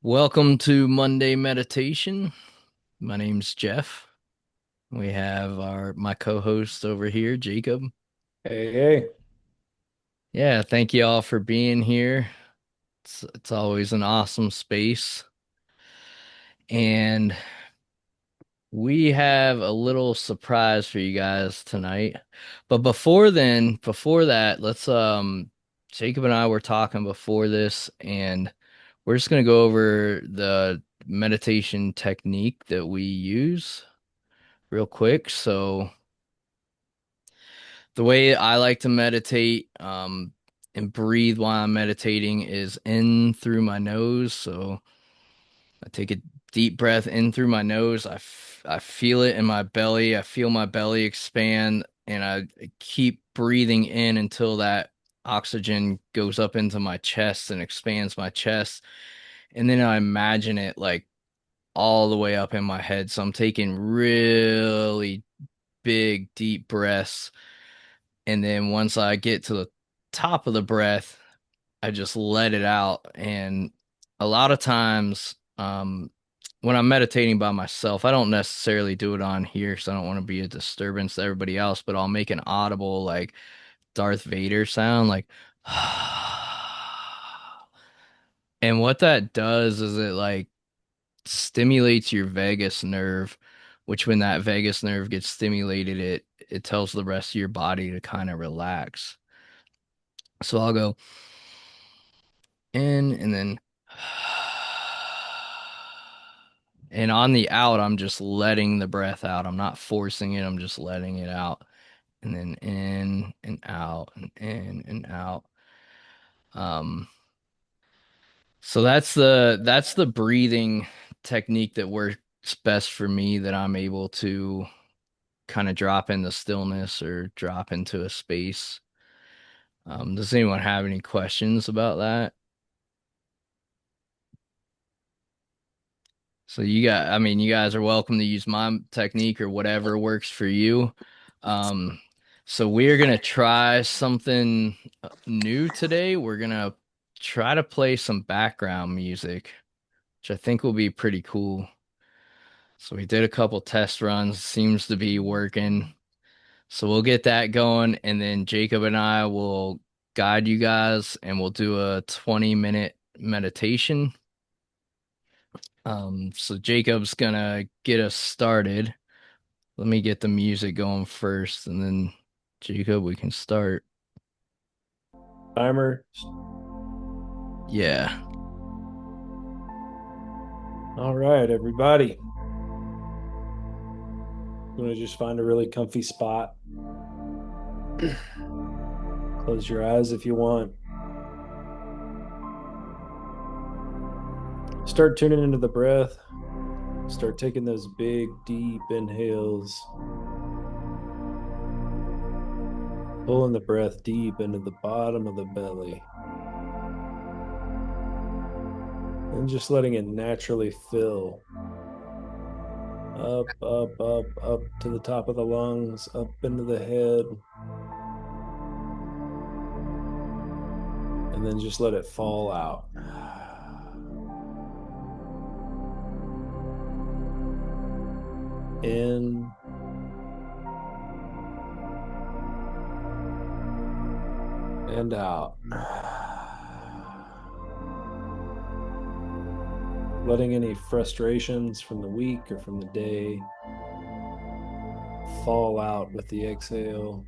Welcome to Monday Meditation. My name's Jeff. We have my co-host over here, Jacob. Hey, hey. Yeah, thank you all for being here. It's always an awesome space. And we have a little surprise for you guys tonight. But before that, let's Jacob and I were talking before this, and we're just gonna go over the meditation technique that we use real quick. So the way I like to meditate, and breathe while I'm meditating is in through my nose. So I take a deep breath in through my nose. I feel it in my belly. I feel my belly expand, and I keep breathing in until that oxygen goes up into my chest and expands my chest. And then I imagine it like all the way up in my head. So I'm taking really big, deep breaths. And then once I get to the top of the breath, I just let it out. And a lot of times, when I'm meditating by myself, I don't necessarily do it on here because I don't want to be a disturbance to everybody else, but I'll make an audible, like Darth Vader sound, like, and what that does is it like stimulates your vagus nerve, which when that vagus nerve gets stimulated, it tells the rest of your body to kind of relax. So I'll go in and then and on the out, I'm just letting the breath out. I'm not forcing it, I'm just letting it out. And then in and out and in and out. Um, so that's the breathing technique that works best for me that I'm able to kind of drop into stillness or drop into a space. Does anyone have any questions about that? So I mean, you guys are welcome to use my technique or whatever works for you. Um, so we're gonna try something new today. We're gonna try to play some background music, which I think will be pretty cool. So we did a couple test runs, seems to be working. So we'll get that going, and then Jacob and I will guide you guys, and we'll do a 20-minute meditation. So Jacob's gonna get us started. Let me get the music going first, and then Jacob, we can start. Timer. Yeah. All right, everybody. You want to just find a really comfy spot. Close your eyes if you want. Start tuning into the breath. Start taking those big, deep inhales. Pulling the breath deep into the bottom of the belly. And just letting it naturally fill up, up, up, up to the top of the lungs, up into the head. And then just let it fall out. In and out. Letting any frustrations from the week or from the day fall out with the exhale.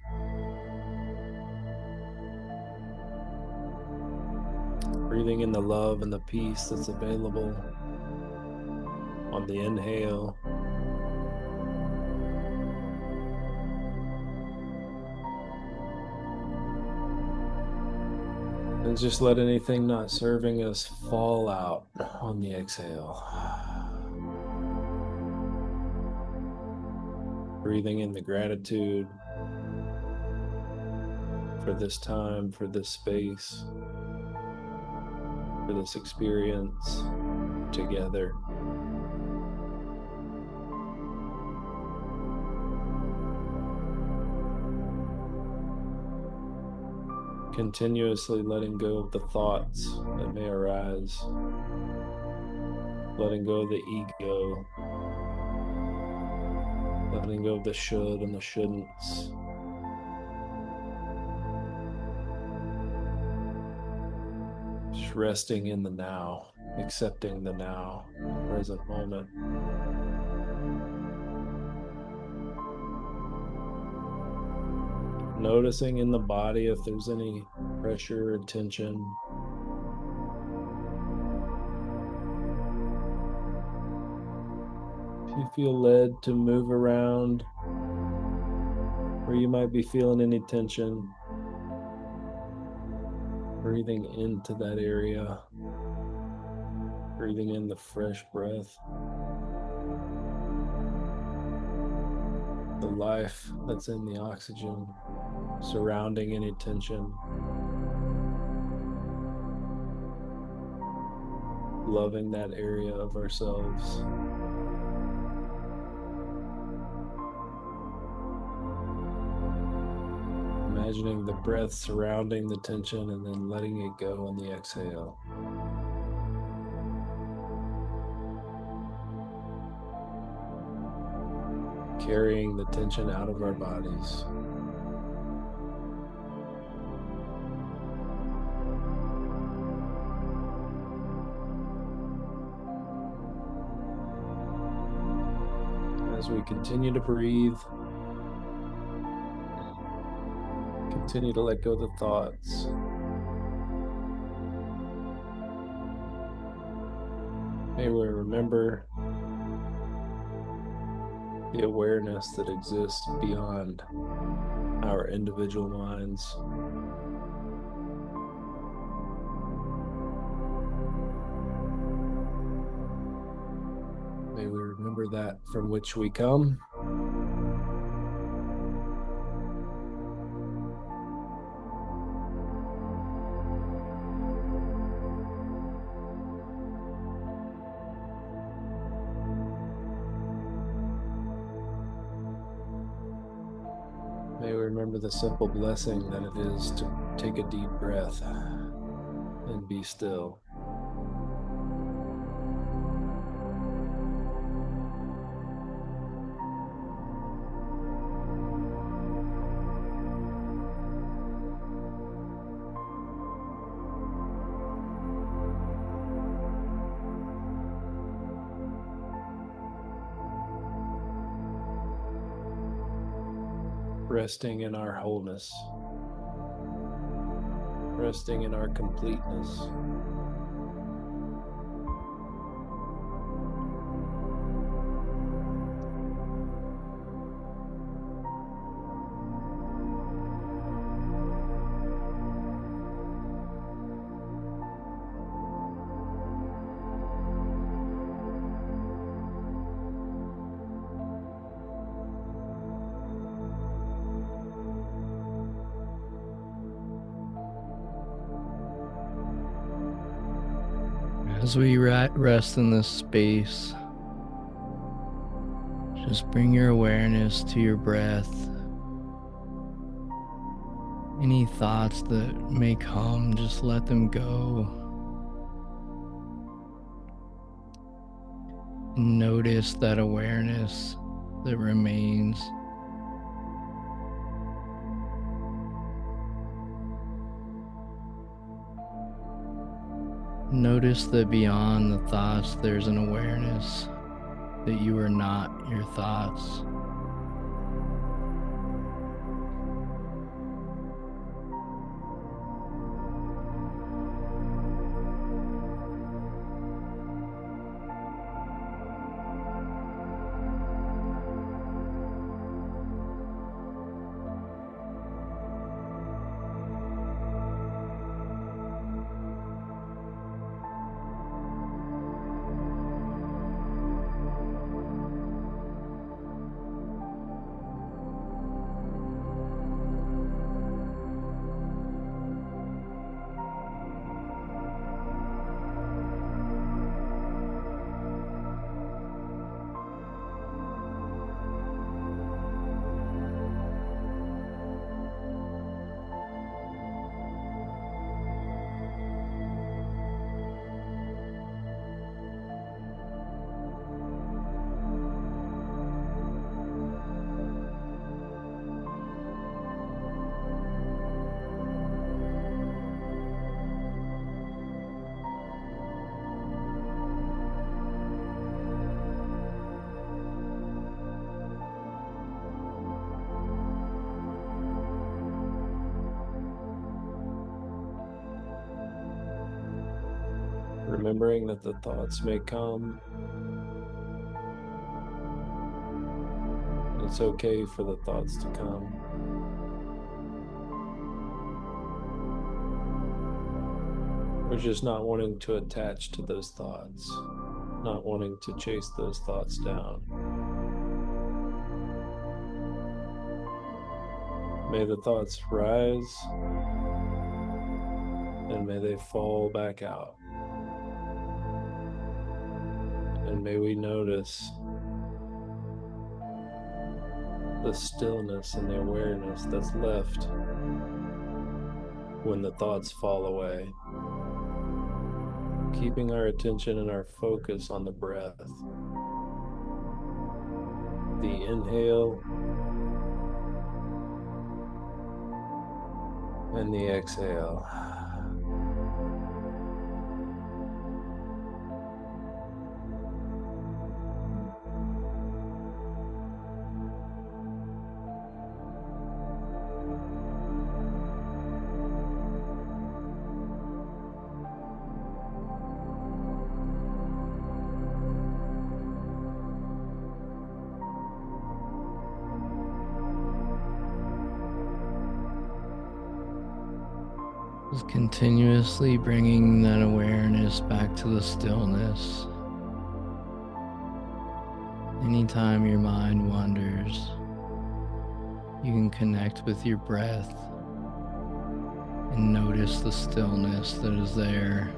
Breathing in the love and the peace that's available on the inhale. And just let anything not serving us fall out on the exhale. Breathing in the gratitude for this time, for this space, for this experience together. Continuously letting go of the thoughts that may arise. letting go of the ego, letting go of the should and the shouldn'ts. Just resting in the now, accepting the now, present moment. Noticing in the body if there's any pressure or tension. If you feel led to move around where you might be feeling any tension, breathing into that area, breathing in the fresh breath, the life that's in the oxygen, surrounding any tension, loving that area of ourselves. Imagining the breath surrounding the tension and then letting it go on the exhale. Carrying the tension out of our bodies. As we continue to breathe, continue to let go of the thoughts. May we remember the awareness that exists beyond our individual minds. May we remember that from which we come. May we remember the simple blessing that it is to take a deep breath and be still. Resting in our wholeness, resting in our completeness. As we rest in this space, just bring your awareness to your breath. Any thoughts that may come, just let them go. Notice that awareness that remains. Notice that beyond the thoughts, there's an awareness that you are not your thoughts. remembering that the thoughts may come. It's okay for the thoughts to come. We're just not wanting to attach to those thoughts, not wanting to chase those thoughts down. May the thoughts rise and may they fall back out. And may we notice the stillness and the awareness that's left when the thoughts fall away. Keeping our attention and our focus on the breath. The inhale and the exhale. Just continuously bringing that awareness back to the stillness. Anytime your mind wanders, you can connect with your breath and notice the stillness that is there.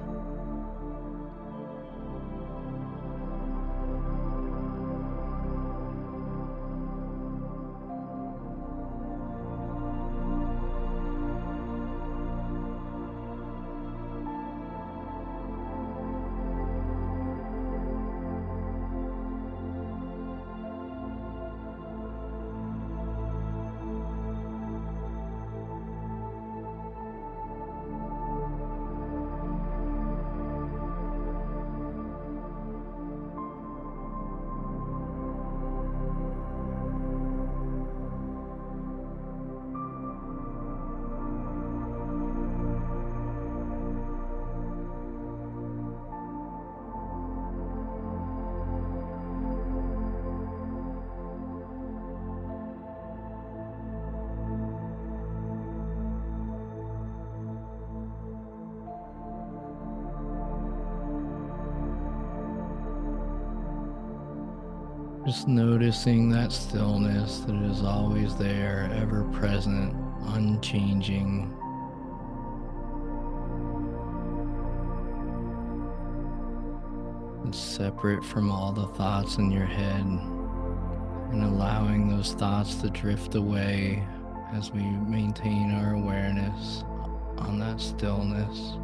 Just noticing that stillness that is always there, ever present, unchanging. It's separate from all the thoughts in your head, and allowing those thoughts to drift away as we maintain our awareness on that stillness.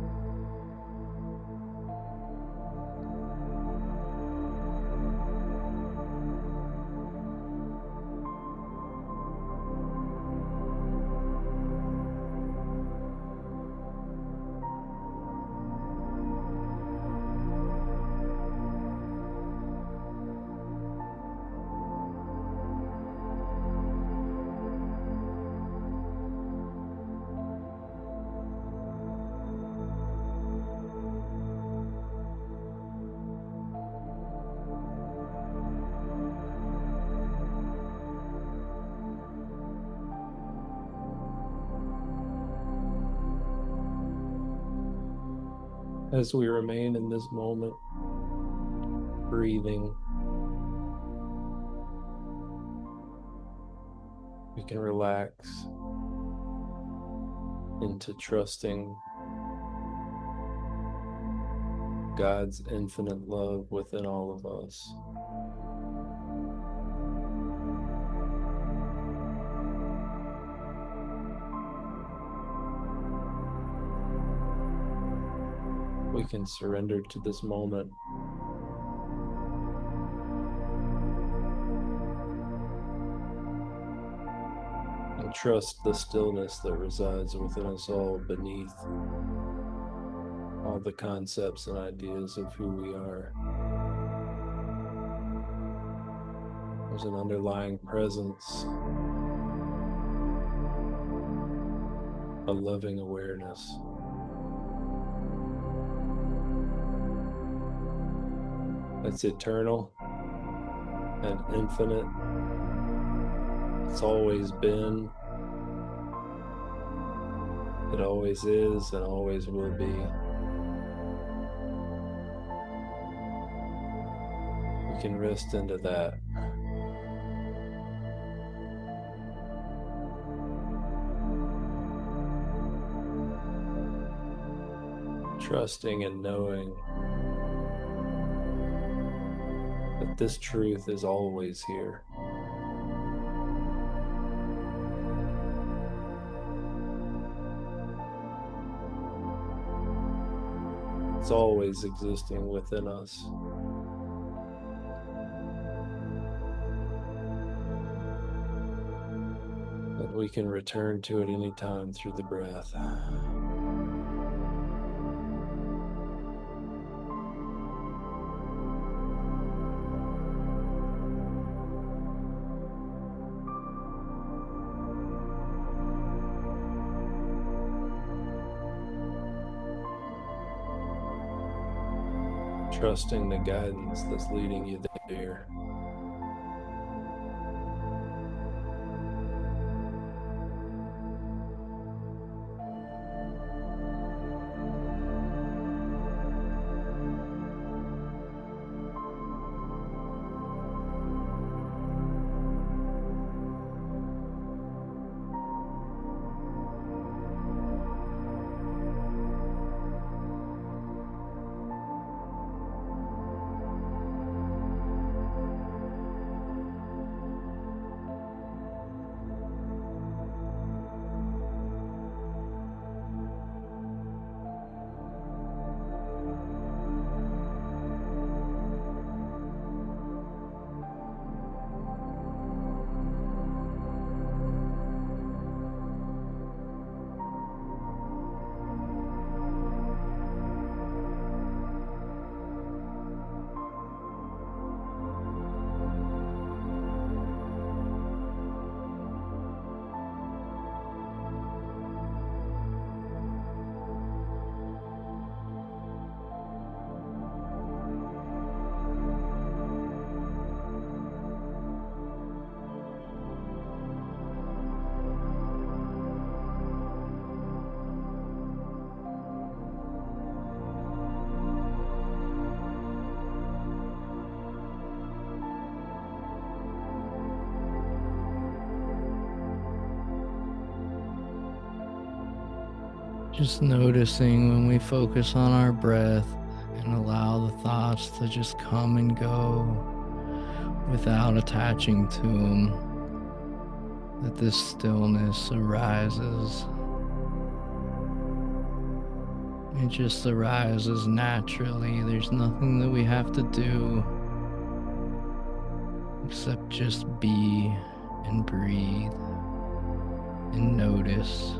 As we remain in this moment, breathing, we can relax into trusting God's infinite love within all of us. We can surrender to this moment and trust the stillness that resides within us all beneath all the concepts and ideas of who we are. There's an underlying presence, a loving awareness. that's eternal and infinite. It's always been, it always is, and always will be. We can rest into that. Trusting and knowing that this truth is always here. It's always existing within us. And we can return to it anytime through the breath. Trusting the guidance that's leading you there. Just noticing when we focus on our breath and allow the thoughts to just come and go without attaching to them, that this stillness arises. It just arises naturally. There's nothing that we have to do except just be and breathe and notice.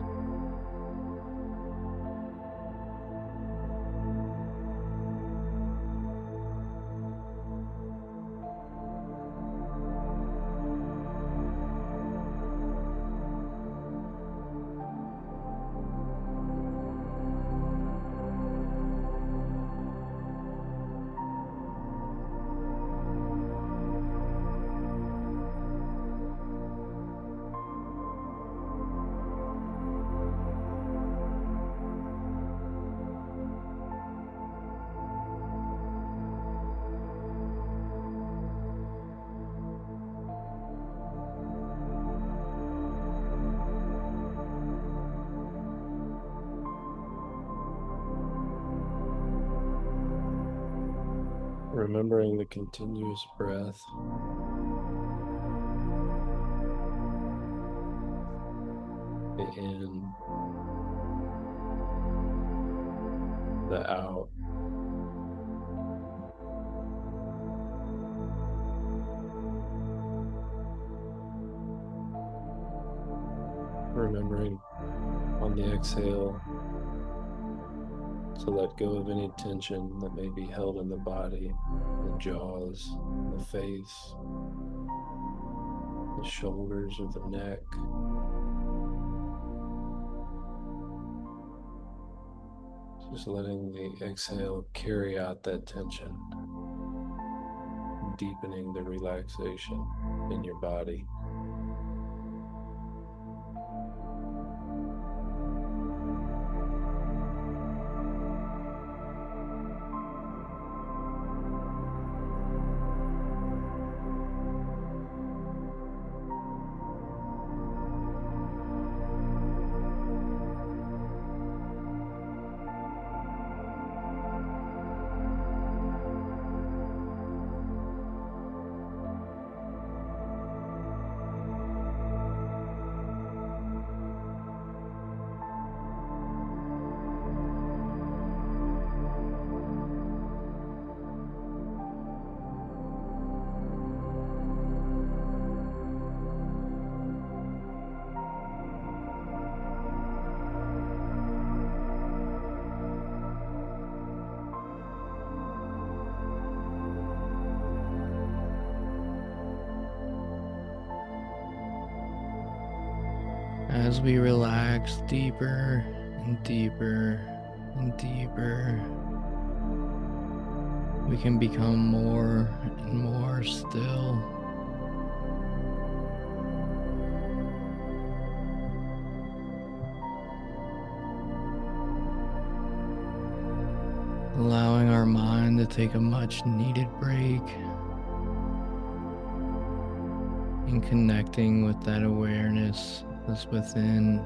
Remembering the continuous breath. The in, the out. Remembering on the exhale to let go of any tension that may be held in the body, the jaws, the face, the shoulders, or the neck. Just letting the exhale carry out that tension. deepening the relaxation in your body. As we relax deeper and deeper and deeper, we can become more and more still. Allowing our mind to take a much needed break and connecting with that awareness that's within.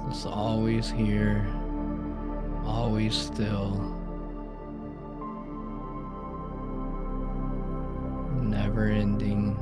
It's always here, always still, never ending.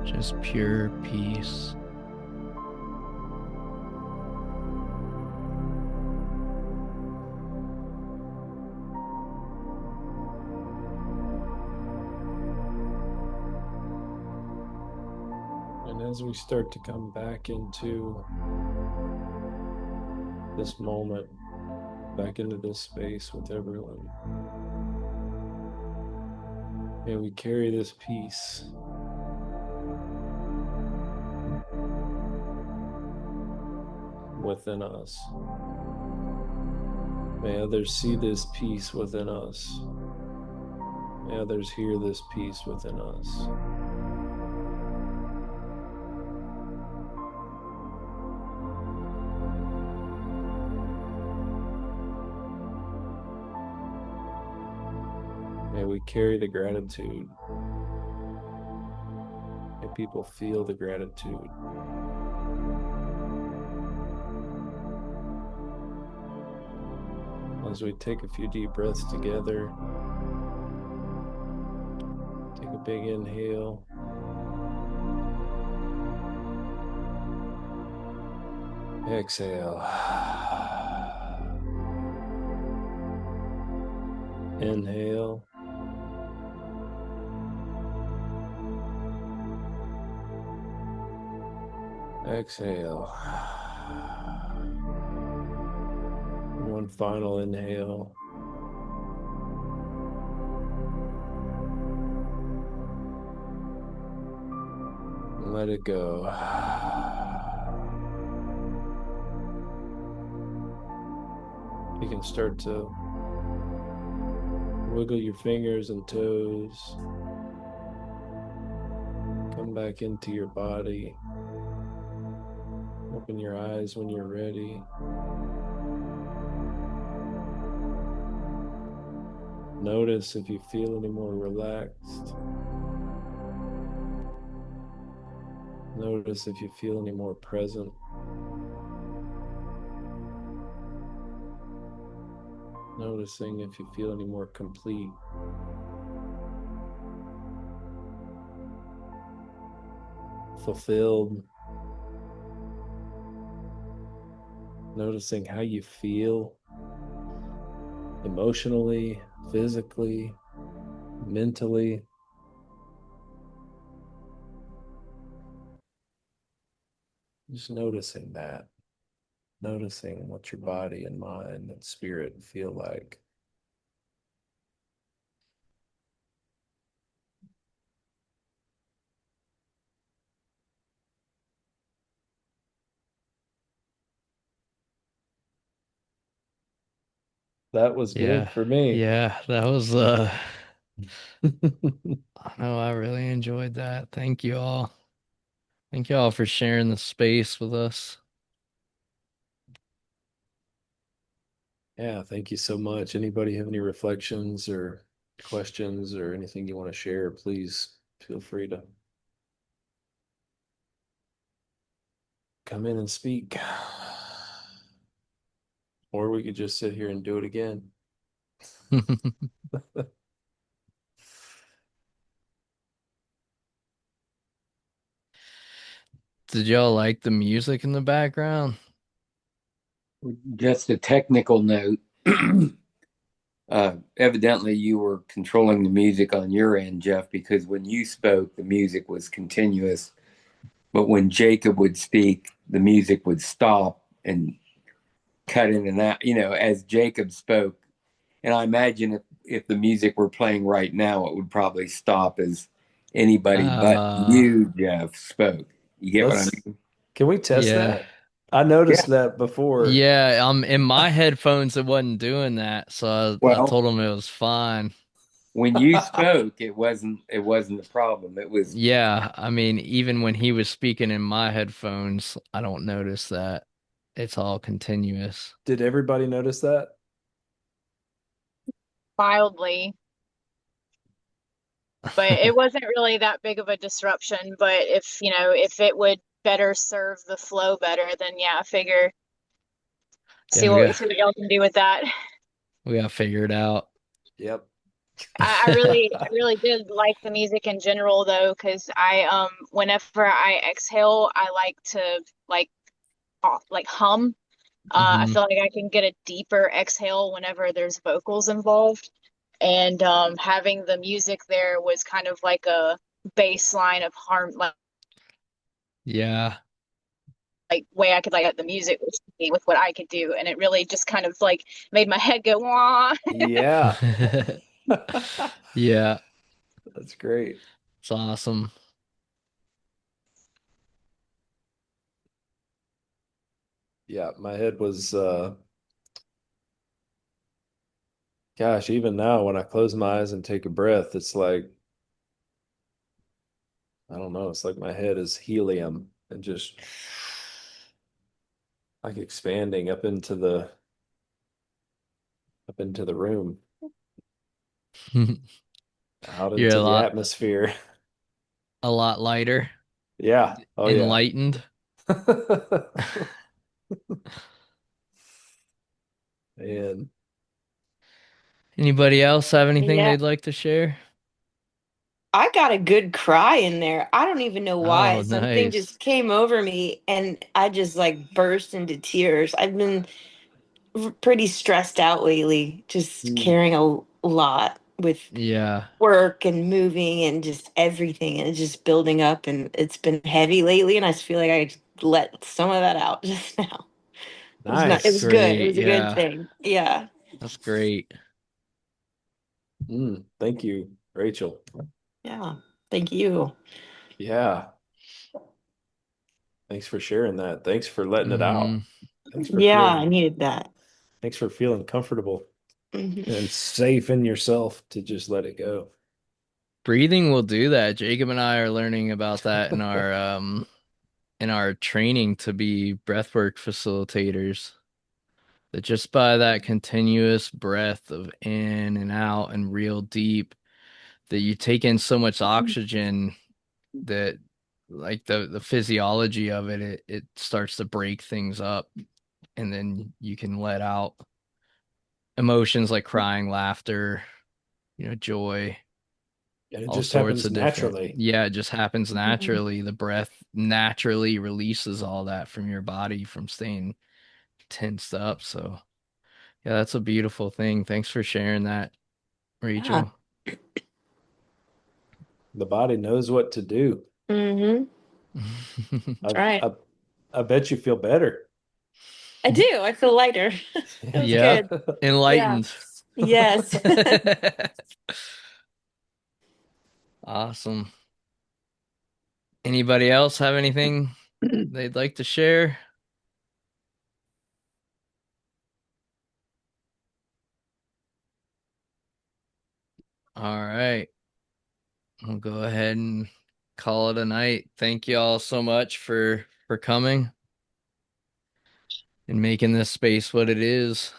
Just pure peace. And as we start to come back into this moment, back into this space with everyone, may we carry this peace within us. May others see this peace within us. May others hear this peace within us. May we carry the gratitude. May people feel the gratitude. As we take a few deep breaths together, take a big inhale. Exhale. Inhale. Exhale. One final inhale. Let it go. You can start to wiggle your fingers and toes. Come back into your body. Open your eyes when you're ready. Notice if you feel any more relaxed. Notice if you feel any more present. Noticing if you feel any more complete. Fulfilled. Noticing how you feel emotionally, physically, mentally. Just noticing that, noticing what your body and mind and spirit feel like. That was good Yeah. for me. Yeah, that was I know I really enjoyed that. Thank you all. Thank you all for sharing the space with us. Yeah, thank you so much. Anybody have any reflections or questions or anything you want to share, please feel free to come in and speak. Or we could just sit here and do it again. Did y'all like the music in the background? Just a technical note. Evidently, you were controlling the music on your end, Jeff, because when you spoke, the music was continuous. But when Jacob would speak, the music would stop and cut in and out, as Jacob spoke. And I imagine if the music were playing right now, it would probably stop as anybody but Uh, you, Jeff, spoke. You get what I Let's, mean? can we test yeah. that? I Yeah. noticed that before. Yeah, in my headphones it wasn't doing that, so I Well, told him it was fine. when you spoke, it wasn't a problem. It was Yeah, I mean, even when he was speaking in my headphones, I don't notice that. It's all continuous. Did everybody notice that? Mildly, but it wasn't really that big of a disruption. But if it would better serve the flow better, then yeah, I figure Yeah, see what y'all can do with that. we got figured out. Yep. I really did like the music in general though, because whenever I exhale, I like to like like hum. I Hmm. feel like I can get a deeper exhale whenever there's vocals involved. And having the music there was kind of like a baseline of Yeah. like way I could like get the music with what I could do, and it really just kind of like made my head go wah. Yeah. Yeah, That's great. it's awesome. Yeah, my head was gosh, even now when I close my eyes and take a breath, it's like I don't know, it's like my head is helium and just like expanding up into the room, out You're into the atmosphere. a lot lighter, Yeah. Oh yeah. enlightened. And Anybody else have anything Yeah, they'd like to share? I got a good cry in there. I don't even know why. Oh, Something nice. just came over me and I just like burst into tears. I've been pretty stressed out lately, just mm, carrying a lot with Yeah. work and moving and just everything and it's just building up and it's been heavy lately and I just feel like I let some of that out just now. It That's was nice. good. It great. was a good Yeah. thing. Yeah. That's great. Thank you, Rachel. Yeah. Thank you. Yeah. Thanks for sharing that. Thanks for letting it out. Hmm. Thanks for Yeah, I feeling needed that. thanks for feeling comfortable Mhm. and safe in yourself to just let it go. Breathing will do that. Jacob and I are learning about that in our training to be breathwork facilitators. That just by that continuous breath of in and out and real deep, that you take in so much oxygen that like the physiology of it starts to break things up, and then you can let out emotions like crying, laughter, joy, And it all just sorts happens of different. naturally. Yeah, it just happens Mhm. naturally. The breath naturally releases all that from your body from staying tensed up. So, yeah, that's a beautiful thing. Thanks for sharing that, Yeah. Rachel. The body knows what to do. Mm-hmm. I've Right. I've I bet you feel better. I do. I feel lighter. It was Yeah. good. Enlightened. Yes. Awesome. Anybody else have anything they'd like to share? All right. We'll go ahead and call it a night. Thank you all so much for coming and making this space what it is.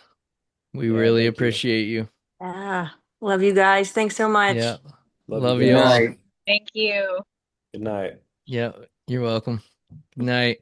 We Yeah, really thank you. appreciate you. Yeah. Love you guys. Thanks so much. Yeah. Love Love you you all. guys. Night. Thank you. Good night. Yeah. You're welcome. Good night.